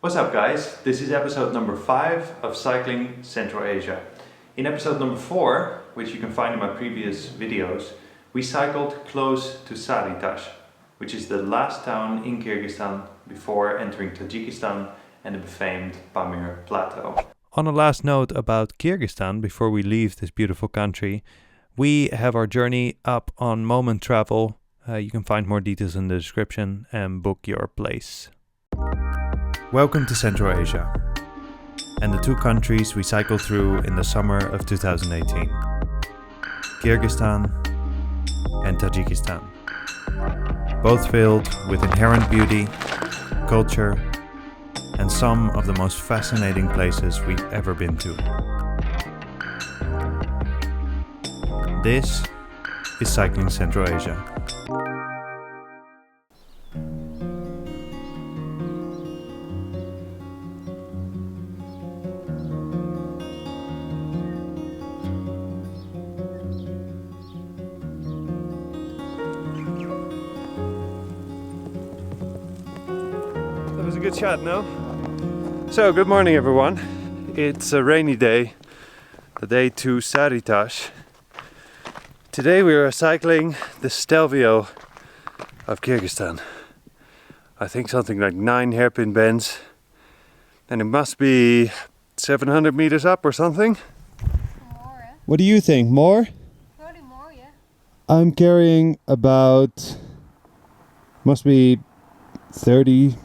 What's up guys, this is episode number 5 of Cycling Central Asia. In episode number 4, which you can find in my previous videos, we cycled close to Sary-Tash, which is the last town in Kyrgyzstan before entering Tajikistan and the famed Pamir Plateau. On a last note about Kyrgyzstan, before we leave this beautiful country, we have our journey up on Moment Travel. You can find more details in the description and book your place. Welcome to Central Asia and the two countries we cycled through in the summer of 2018. Kyrgyzstan and Tajikistan. Both filled with inherent beauty, culture, and some of the most fascinating places we've ever been to. This is Cycling Central Asia. That was a good shot, no? So, good morning everyone. It's a rainy day, the day to Sary-Tash. Today we are cycling the Stelvio of Kyrgyzstan. I think something like 9 hairpin bends, and it must be 700 meters up or something. More, eh? What do you think? More? Probably more, yeah. I'm carrying about, must be 30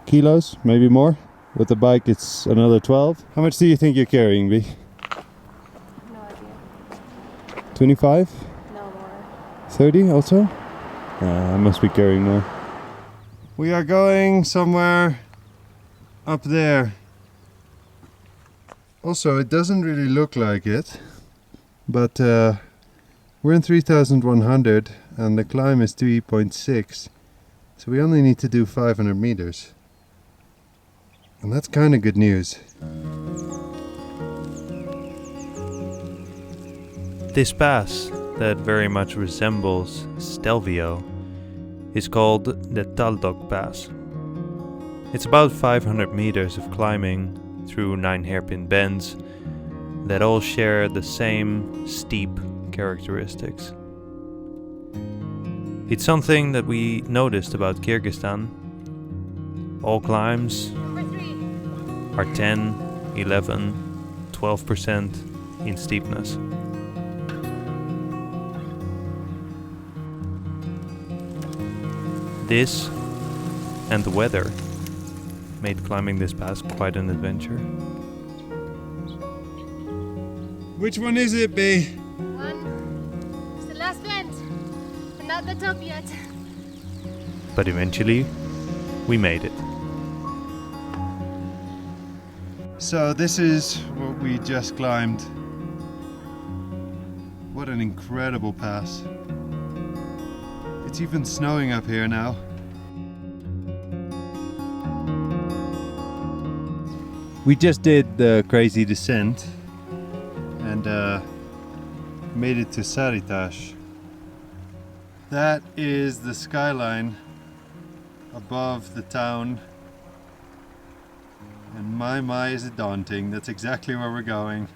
kilos, maybe more. With the bike it's another 12. How much do you think you're carrying, B? No idea. 25? No more. 30 also? I must be carrying more. We are going somewhere up there. Also, it doesn't really look like it, but we're in 3100 and the climb is 3.6, so we only need to do 500 meters. And that's kind of good news. This pass, that very much resembles Stelvio, is called Natal Dog Pass. It's about 500 meters of climbing through 9 hairpin bends that all share the same steep characteristics. It's something that we noticed about Kyrgyzstan. All climbs Number 3. are 10, 11, 12% in steepness. This and the weather made climbing this pass quite an adventure. Which one is it, B? 1. It's the last bend. We're not at the top yet. But eventually, we made it. So this is what we just climbed. What an incredible pass. It's even snowing up here now. We just did the crazy descent and made it to Sary-Tash. That is the skyline above the town. And my, is it daunting. That's exactly where we're going.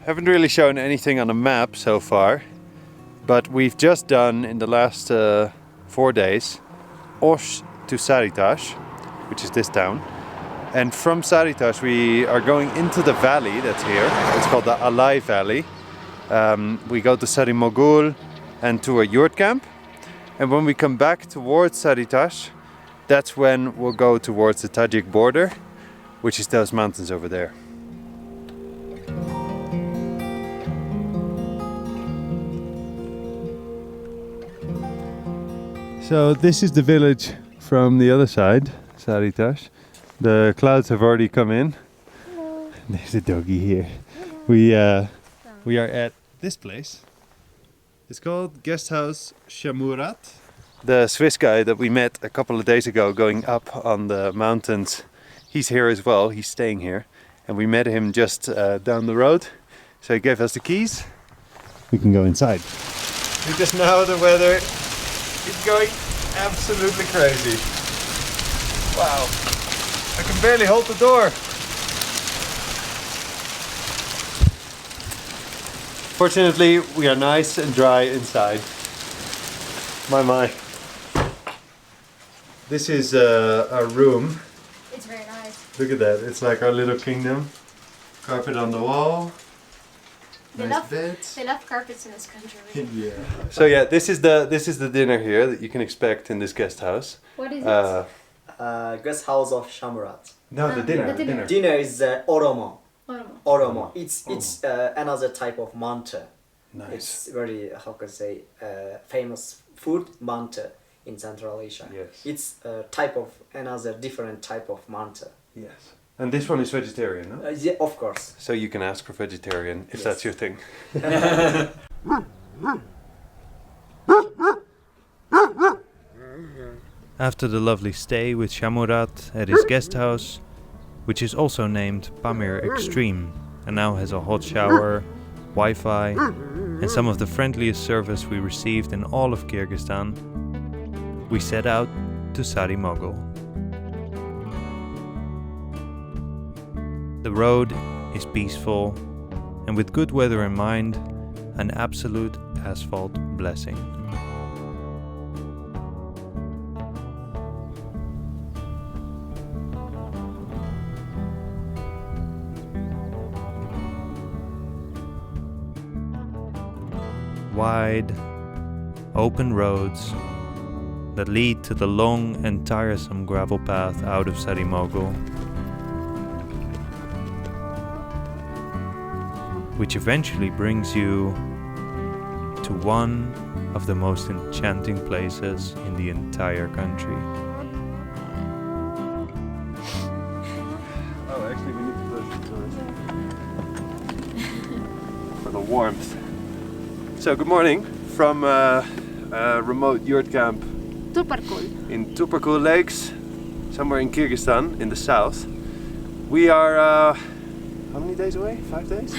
Haven't really shown anything on a map so far, but we've just done in the last 4 days Osh to Sary-Tash, which is this town. And from Sary-Tash we are going into the valley that's here. It's called the Alai Valley. We go to Sary-Mogul and to a yurt camp. And when we come back towards Sary-Tash, that's when we'll go towards the Tajik border, which is those mountains over there. So this is the village from the other side, Sary-Tash. The clouds have already come in. Hello. There's a doggy here. Hello. We are at this place. It's called Guest House Shamurat. The Swiss guy that we met a couple of days ago going up on the mountains, he's here as well. He's staying here. And we met him just down the road. So he gave us the keys. We can go inside. Because now the weather is going absolutely crazy. Wow. I can barely hold the door. Fortunately, we are nice and dry inside. My. This is our room. It's very nice. Look at that. It's like our little kingdom. Carpet on the wall. Nice beds. They love carpets in this country. Really. Yeah. So yeah, this is the dinner here that you can expect in this guest house. What is it? Guest house of Shamurat. No, the dinner. the dinner. Dinner is Oromo. Oromo. Oromo. It's another type of manta. Nice. It's very famous food manta in Central Asia. Yes. It's another different type of manta. Yes. And this one is vegetarian, no? Yeah, of course. So you can ask for vegetarian if Yes. that's your thing. After the lovely stay with Shamurat at his guest house, which is also named Pamir Extreme and now has a hot shower, Wi-Fi, and some of the friendliest service we received in all of Kyrgyzstan, we set out to Sary-Mogul. The road is peaceful, and with good weather in mind, an absolute asphalt blessing. Wide, open roads that lead to the long and tiresome gravel path out of Sary-Mogul, which eventually brings you to one of the most enchanting places in the entire country. Oh, actually we need to close the doors for the warmth. So good morning from a remote yurt camp Tulparkul. in Tulparkul Lakes, somewhere in Kyrgyzstan in the south. We are how many days away? 5 days?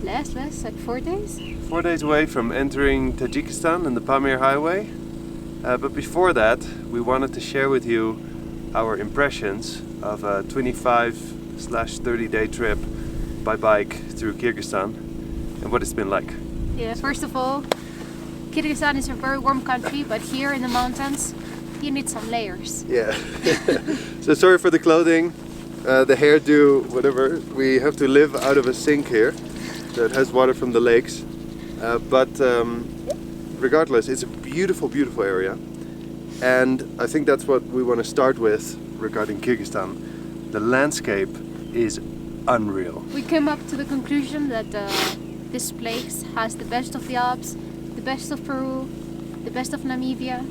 Less, like 4 days. 4 days away from entering Tajikistan and the Pamir Highway. But before that, we wanted to share with you our impressions of a 25/30 day trip by bike through Kyrgyzstan and what it's been like. Yeah, first of all, Kyrgyzstan is a very warm country, but here in the mountains, you need some layers. Yeah. So sorry for the clothing, the hairdo, whatever. We have to live out of a sink here that has water from the lakes. But regardless, it's a beautiful, beautiful area. And I think that's what we want to start with regarding Kyrgyzstan. The landscape is unreal. We came up to the conclusion that this place has the best of the Alps, the best of Peru, the best of Namibia,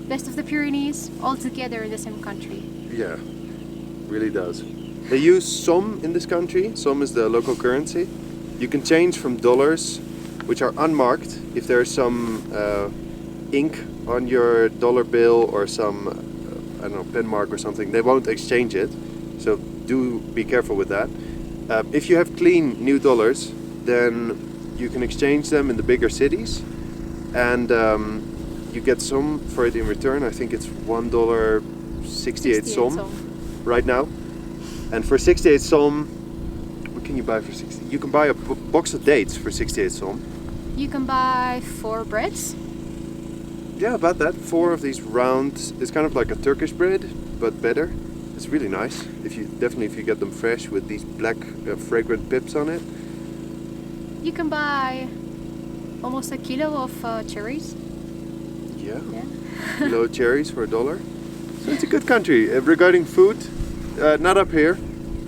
best of the Pyrenees, all together in the same country. Yeah, really does. They use som in this country. Som is the local currency. You can change from dollars, which are unmarked. If there's some ink on your dollar bill or some, I don't know, pen mark or something, they won't exchange it. So do be careful with that. If you have clean new dollars, then you can exchange them in the bigger cities, and you get some for it in return. I think it's $1.68 som right now. And for 68 som, what can you buy for 60? You can buy a box of dates for 68 som. You can buy 4 breads. Yeah, about that. 4 of these round. It's kind of like a Turkish bread, but better. It's really nice. If you get them fresh with these black fragrant pips on it. You can buy almost a kilo of cherries. Yeah. Yeah. Kilo of cherries for $1. So it's a good country. Regarding food, not up here.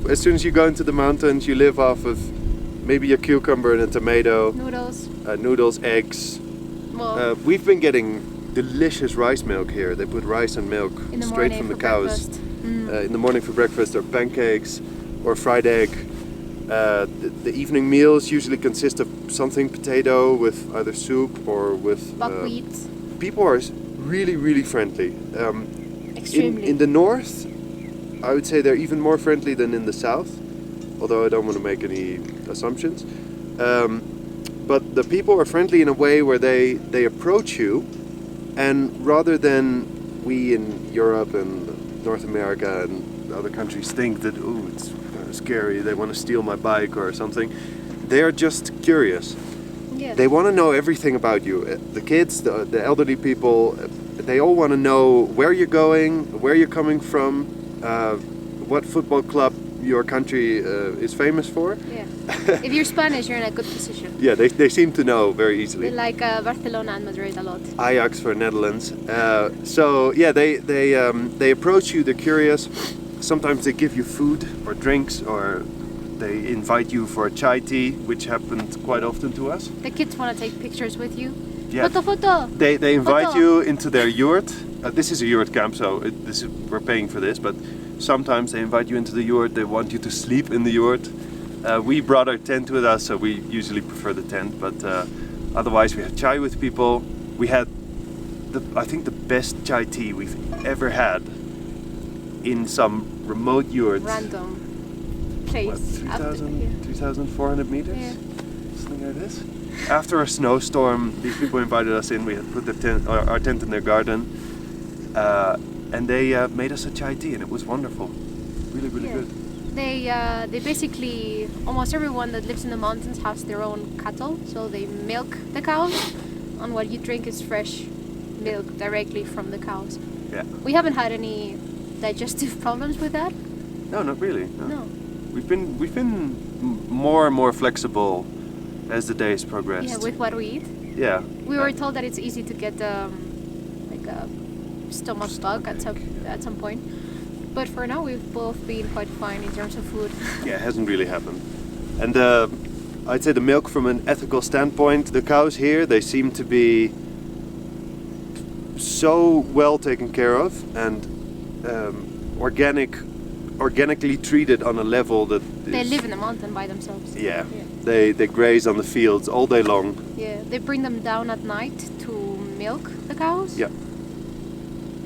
As soon as you go into the mountains, you live off of maybe a cucumber and a tomato, Noodles. eggs. Well, We've been getting delicious rice milk here. They put rice and milk in the straight morning from the for cows. breakfast. In the morning for breakfast, or pancakes, or fried egg. The evening meals usually consist of something potato with either soup or with Buckwheat. People are really, really friendly. Extremely. In the north, I would say they're even more friendly than in the south, although I don't want to make any assumptions. But the people are friendly in a way where they approach you, and rather than we in Europe and North America and other countries think that, ooh, it's scary, they want to steal my bike or something. They are just curious. Yeah. They want to know everything about you. The kids, the elderly people, they all want to know where you're going, where you're coming from, what football club your country is famous for. Yeah. If you're Spanish, you're in a good position. Yeah, they seem to know very easily. They like Barcelona and Madrid a lot. Ajax for Netherlands. So yeah, they approach you. They're curious. Sometimes they give you food or drinks, or they invite you for a chai tea, which happened quite often to us. The kids want to take pictures with you. Yeah. Photo. They invite Photo. you into their yurt. This is a yurt camp, so we're paying for this. But sometimes they invite you into the yurt. They want you to sleep in the yurt. We brought our tent with us, so we usually prefer the tent. But otherwise, we had chai with people. We had, I think, the best chai tea we've ever had in some remote yurt. Random place. What, 3,400 meters? Yeah. Something like this. After a snowstorm, these people invited us in. We had put our tent in their garden, and they made us a chai tea, and it was wonderful. Really, really Yeah. good. They basically, almost everyone that lives in the mountains has their own cattle, so they milk the cows, and what you drink is fresh milk directly from the cows. Yeah. We haven't had any digestive problems with that. No, not really. No. We've been more and more flexible as the days progressed. Yeah, with what we eat. Yeah. We were told that it's easy to get like a stomach bug at some point. But for now, we've both been quite fine in terms of food. Yeah, it hasn't really happened. And I'd say the milk from an ethical standpoint, the cows here, they seem to be so well taken care of and organically treated on a level that They is- live in the mountain by themselves. Yeah. They graze on the fields all day long. Yeah, they bring them down at night to milk the cows. Yeah.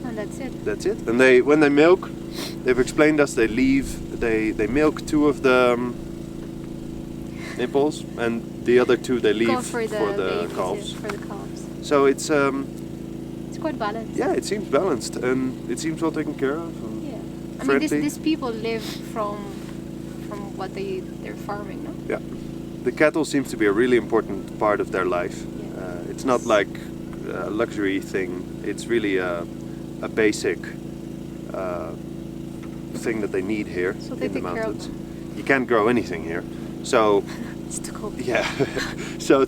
And that's it. That's it. And when they milk, they've explained us they milk 2 of the nipples, and the other 2 they leave Go for the babies, calves. yeah, for the calves. So it's It's quite balanced. yeah, it seems balanced and it seems well taken care of. And Yeah. I mean, friendly. these people live from what they're farming, no? Yeah. The cattle seems to be a really important part of their life. Yeah. It's not like a luxury thing. It's really a basic thing that they need here So they in the take care of mountains. You can't grow anything here, so It's too cold. yeah. So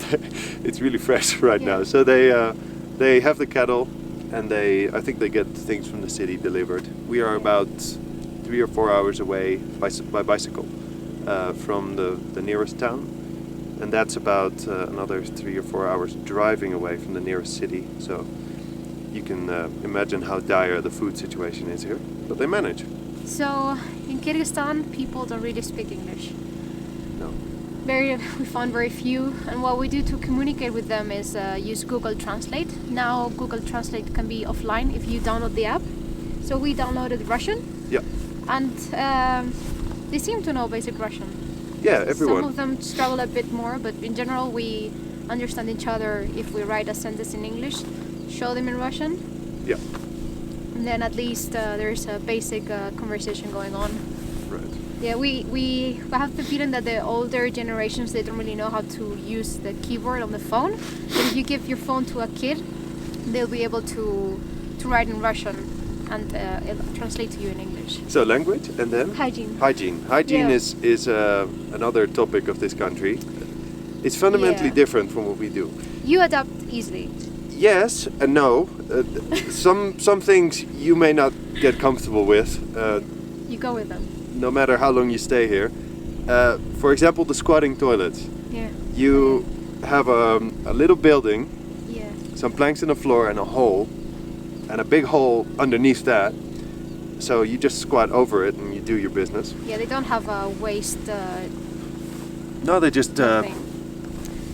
it's really fresh right Yeah. now. So they have the cattle, and I think they get things from the city delivered. We are about 3 or 4 hours away by bicycle from the nearest town, and that's about another 3 or 4 hours driving away from the nearest city. So you can imagine how dire the food situation is here, but they manage. So in Kyrgyzstan, people don't really speak English. No. We found very few, and what we do to communicate with them is use Google Translate. Now Google Translate can be offline if you download the app. So we downloaded Russian. Yeah. And they seem to know basic Russian. Yeah, everyone. Some of them struggle a bit more, but in general we understand each other if we write a sentence in English, show them in Russian. Yeah. And then at least there's a basic conversation going on. Right. Yeah, we have the feeling that the older generations, they don't really know how to use the keyboard on the phone. But if you give your phone to a kid, they'll be able to write in Russian and it'll translate to you in English. So language, and then Hygiene. Hygiene Yeah. is another topic of this country. It's fundamentally Yeah. different from what we do. You adapt easily. Yes and no. Some things you may not get comfortable with, You go with them. no matter how long you stay here. For example, the squatting toilets. Yeah. You have a little building, Yeah. some planks in the floor, and a hole, and a big hole underneath that. So you just squat over it and you do your business. Yeah, they don't have a waste No, they just thing.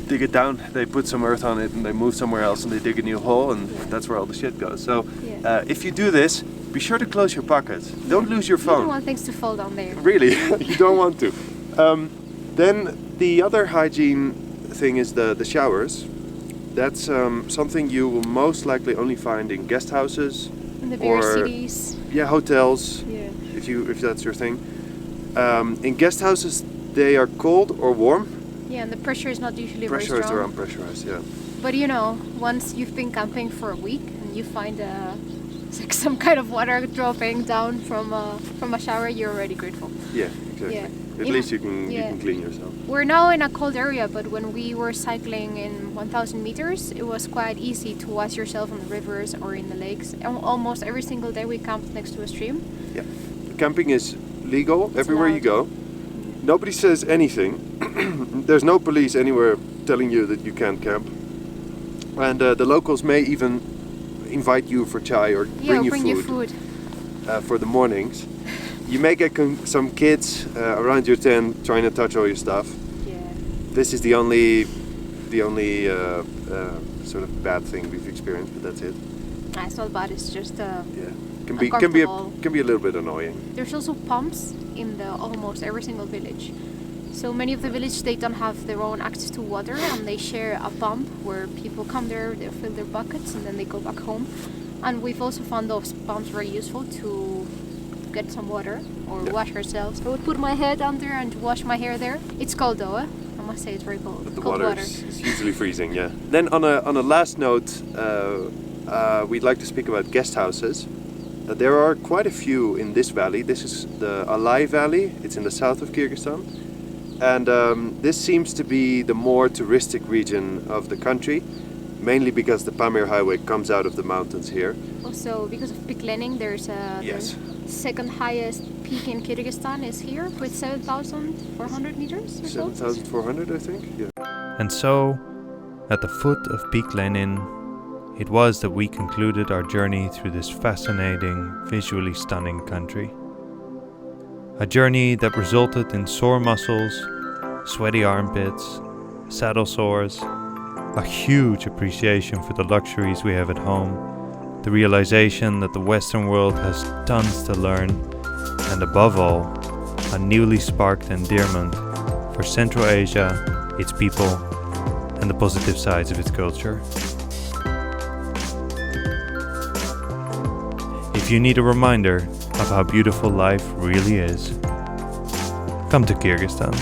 dig it down, they put some earth on it, and they move somewhere else, and they dig a new hole, and Yeah. that's where all the shit goes. So Yeah. if you do this, be sure to close your pockets. Don't lose your You phone. don't want things to fall down there. Really, you don't want to. Then the other hygiene thing is the showers. That's something you will most likely only find in guest houses, In the bigger Or- cities. hotels. Yeah. if that's your thing. In guest houses, they are cold or warm. Yeah, and the pressure is not usually very strong. Pressurized or unpressurized, yeah. But you know, once you've been camping for a week and you find it's like some kind of water dropping down from a shower, you're already grateful. Yeah, exactly. Yeah. At least you can clean yourself. We're now in a cold area, but when we were cycling in 1,000 meters, it was quite easy to wash yourself on the rivers or in the lakes. Almost every single day we camped next to a stream. Yeah. Camping is legal everywhere you go. Nobody says anything. There's no police anywhere telling you that you can't camp. And the locals may even invite you for chai or bring you food. For the mornings. You may get some kids around your tent trying to touch all your stuff. Yeah. This is the only sort of bad thing we've experienced, but that's it. It's not bad. It's just can be a little bit annoying. There's also pumps in almost every single village. So many of the villages, they don't have their own access to water, and they share a pump where people come there, they fill their buckets, and then they go back home. And we've also found those pumps very useful to get some water or wash ourselves. I would put my head under and wash my hair there. It's cold though, I must say it's very cold. But the cold water is usually freezing, yeah. Then on a last note, we'd like to speak about guest houses. There are quite a few in this valley. This is the Alai Valley. It's in the south of Kyrgyzstan. And this seems to be the more touristic region of the country, mainly because the Pamir Highway comes out of the mountains here. Also, because of Piklening, there's the second highest peak in Kyrgyzstan is here with 7,400 meters or so. 7,400, I think, yeah. And so, at the foot of Peak Lenin, it was that we concluded our journey through this fascinating, visually stunning country. A journey that resulted in sore muscles, sweaty armpits, saddle sores, a huge appreciation for the luxuries we have at home, the realization that the Western world has tons to learn, and above all, a newly sparked endearment for Central Asia, its people, and the positive sides of its culture. If you need a reminder of how beautiful life really is, come to Kyrgyzstan.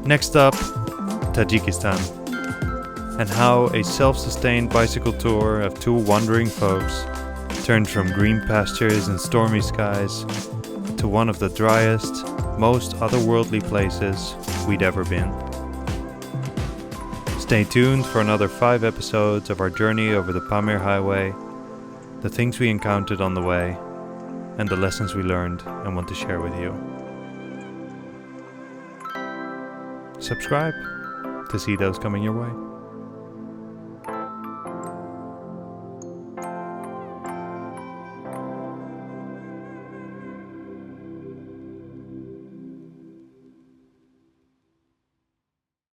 Next up, Tajikistan, and how a self-sustained bicycle tour of two wandering folks turned from green pastures and stormy skies to one of the driest, most otherworldly places we'd ever been. Stay tuned for another 5 episodes of our journey over the Pamir Highway, the things we encountered on the way, and the lessons we learned and want to share with you. Subscribe to see those coming your way.